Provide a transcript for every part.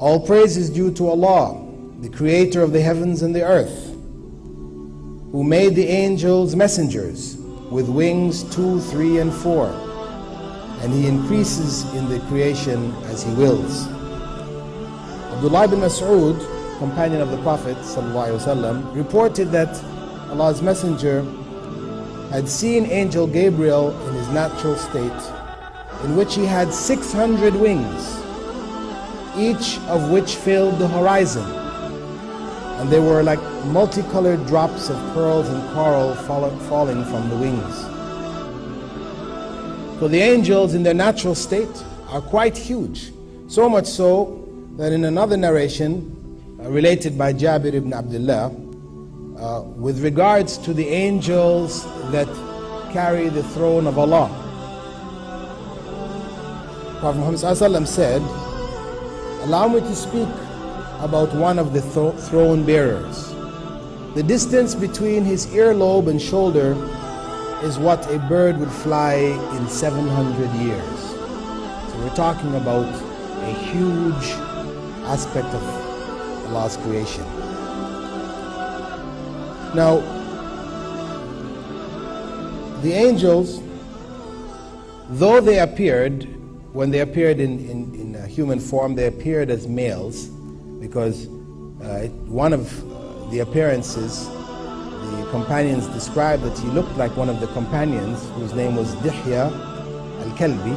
All praise is due to Allah, the creator of the heavens and the earth, who made the angels messengers with wings 2, 3, and 4, and He increases in the creation as He wills. Abdullah ibn Mas'ud, companion of the Prophet ﷺ, reported that Allah's messenger had seen Angel Gabriel in his natural state, in which he had 600 wings, each of which filled the horizon, and they were like multicolored drops of pearls and coral falling from the wings. So the angels in their natural state are quite huge, so much so that in another narration related by Jabir ibn Abdullah, with regards to the angels that carry the throne of Allah, Prophet Muhammad ﷺ said, "Allow me to speak about one of the throne bearers. The distance between his earlobe and shoulder is what a bird would fly in 700 years. So we're talking about a huge aspect of Allah's creation. Now, the angels, though they appeared, when they appeared in human form, they appeared as males, because one of the appearances, the companions described that he looked like one of the companions whose name was Dihya al-Kalbi,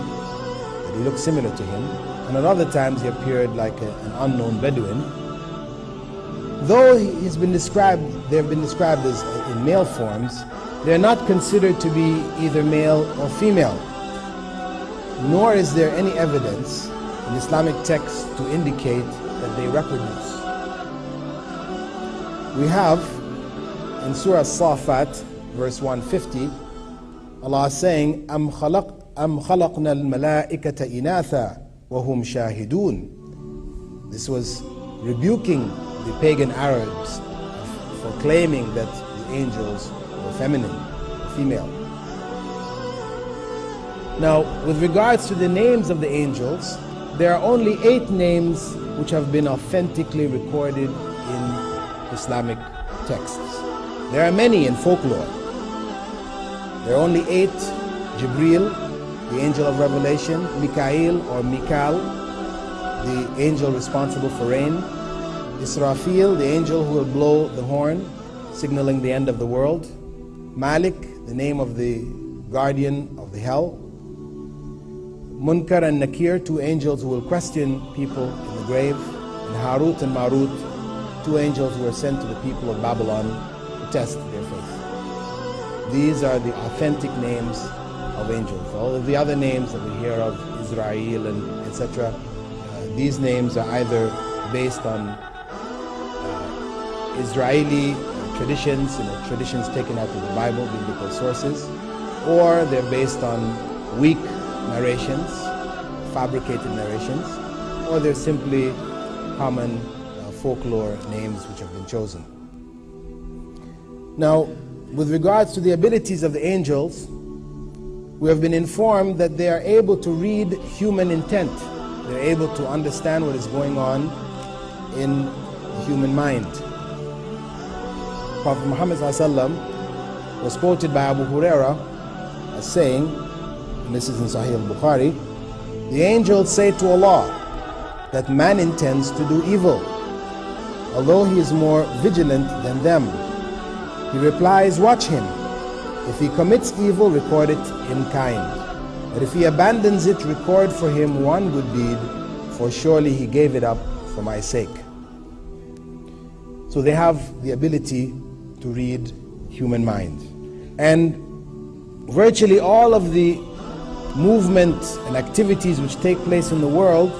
that he looked similar to him, and at other times he appeared like an unknown Bedouin. Though they have been described as in male forms, they are not considered to be either male or female, nor is there any evidence in Islamic texts to indicate that they reproduce. We have in Surah As-Safat, verse 150, Allah saying, أَمْ خَلَقْنَا الْمَلَائِكَةَ إِنَاثًا وَهُمْ شَاهِدُونَ. This was rebuking the pagan Arabs for claiming that the angels were feminine, or female. Now, with regards to the names of the angels, there are only 8 names which have been authentically recorded in Islamic texts. There are many in folklore. There are only 8: Jibril, the angel of revelation; Mikael or Mikal, the angel responsible for rain; Israfil, the angel who will blow the horn, signaling the end of the world; Malik, the name of the guardian of the hell; Munkar and Nakir, 2 angels who will question people in the grave; and Harut and Marut, 2 angels who were sent to the people of Babylon to test their faith. These are the authentic names of angels. All of the other names that we hear of, Israel and etc., these names are either based on Israeli traditions, traditions taken out of the Bible, biblical sources, or they're based on weak narrations, fabricated narrations, or they're simply common folklore names which have been chosen. Now, with regards to the abilities of the angels, we have been informed that they are able to read human intent. They're able to understand what is going on in the human mind. Prophet Muhammad ﷺ was quoted by Abu Huraira as saying, and this is in Sahih al-Bukhari, the angels say to Allah that man intends to do evil, although he is more vigilant than them. He replies, watch him. If he commits evil, record it in kind. But if he abandons it, record for him one good deed, for surely he gave it up for my sake. So they have the ability to read human mind. And virtually all of the movement and activities which take place in the world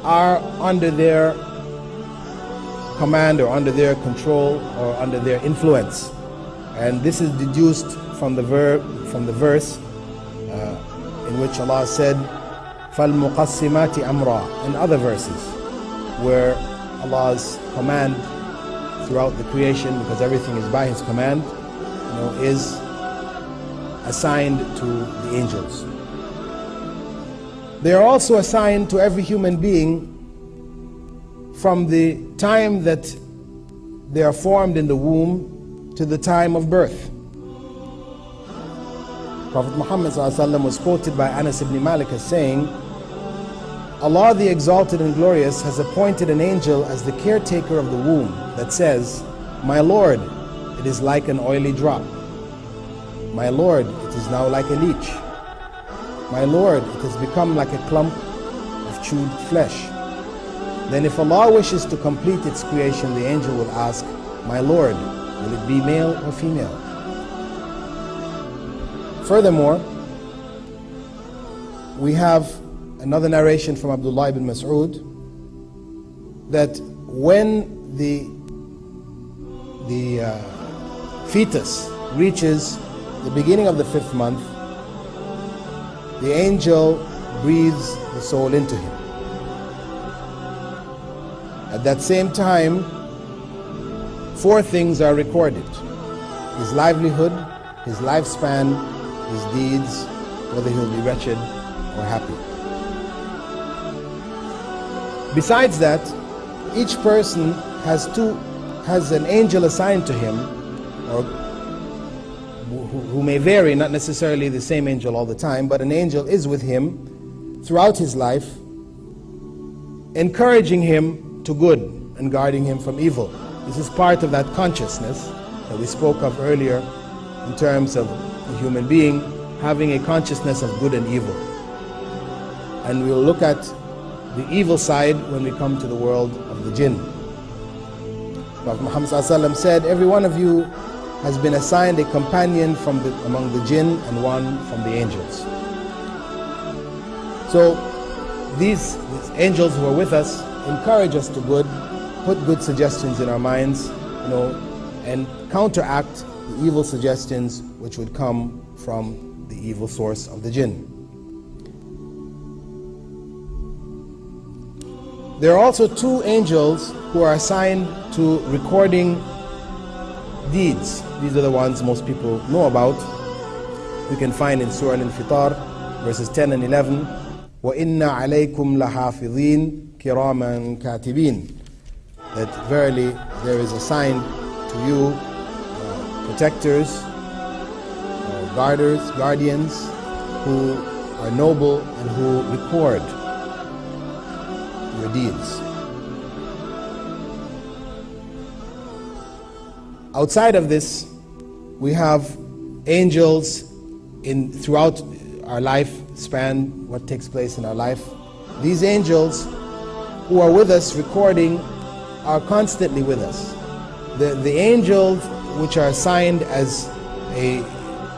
are under their command or under their control or under their influence. And this is deduced from the verse in which Allah said, فَالْمُقَسِّمَاتِ أَمْرًا, and other verses where Allah's command throughout the creation, because everything is by His command, is assigned to the angels. They are also assigned to every human being from the time that they are formed in the womb to the time of birth. Prophet Muhammad ﷺ was quoted by Anas ibn Malik as saying, Allah the Exalted and Glorious has appointed an angel as the caretaker of the womb that says, My Lord, it is like an oily drop. My Lord, it is now like a leech. My Lord, it has become like a clump of chewed flesh. Then if Allah wishes to complete its creation, the angel will ask, My Lord, will it be male or female? Furthermore, we have another narration from Abdullah ibn Mas'ud that when the fetus reaches the beginning of the 5th month, the angel breathes the soul into him. At that same time, 4 things are recorded: his livelihood, his lifespan, his deeds, whether he'll be wretched or happy. Besides that, each person has an angel assigned to him, or who may vary, not necessarily the same angel all the time, but an angel is with him throughout his life, encouraging him to good and guarding him from evil. This is part of that consciousness that we spoke of earlier in terms of the human being having a consciousness of good and evil. And we'll look at the evil side when we come to the world of the jinn. Prophet Muhammad ﷺ said, every one of you has been assigned a companion among the jinn and one from the angels. So these angels who are with us encourage us to good, put good suggestions in our minds, and counteract the evil suggestions which would come from the evil source of the jinn. There are also 2 angels who are assigned to recording deeds. These are the ones most people know about. We can find in Surah Al-Infitar, verses 10 and 11, وَإِنَّ عَلَيْكُمْ لَحَافِظِينَ كِرَامًا كَاتِبِينَ, that verily there is assigned to you protectors, guardians who are noble and who record your deeds. Outside of this, we have angels throughout our lifespan, what takes place in our life. These angels who are with us recording are constantly with us. The angels which are assigned as a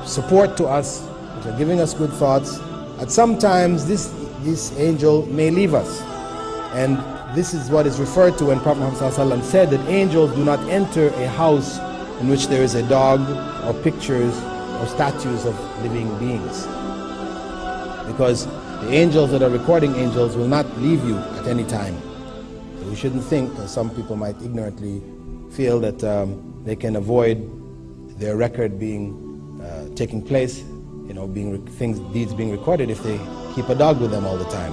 support to us, which are giving us good thoughts, at sometimes this angel may leave us. And this is what is referred to when Prophet Muhammad ﷺ said that angels do not enter a house in which there is a dog or pictures or statues of living beings. Because the angels that are recording angels will not leave you at any time. So we shouldn't think, as some people might ignorantly feel, that they can avoid their record taking place, deeds being recorded if they keep a dog with them all the time.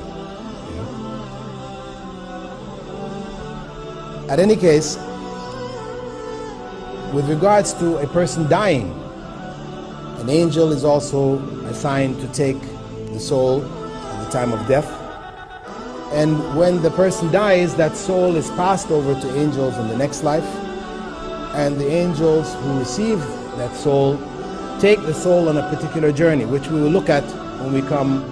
At any case, with regards to a person dying, an angel is also assigned to take the soul at the time of death. And when the person dies, that soul is passed over to angels in the next life. And the angels who receive that soul take the soul on a particular journey, which we will look at when we come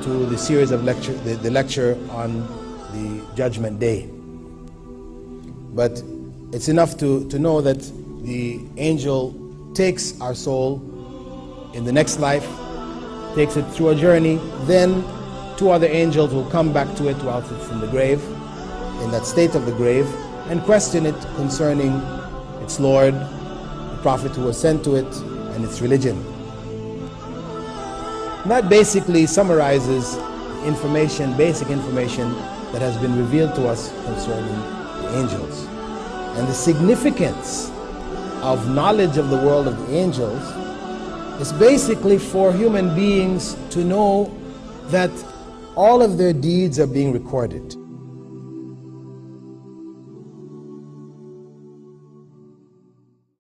to the series of the lecture on the Judgment Day. But it's enough to know that the angel takes our soul in the next life, takes it through a journey, then 2 other angels will come back to it whilst it's in the grave, in that state of the grave, and question it concerning its Lord, the Prophet who was sent to it, and its religion. And that basically summarizes basic information that has been revealed to us concerning the angels. And the significance of knowledge of the world of the angels is basically for human beings to know that all of their deeds are being recorded.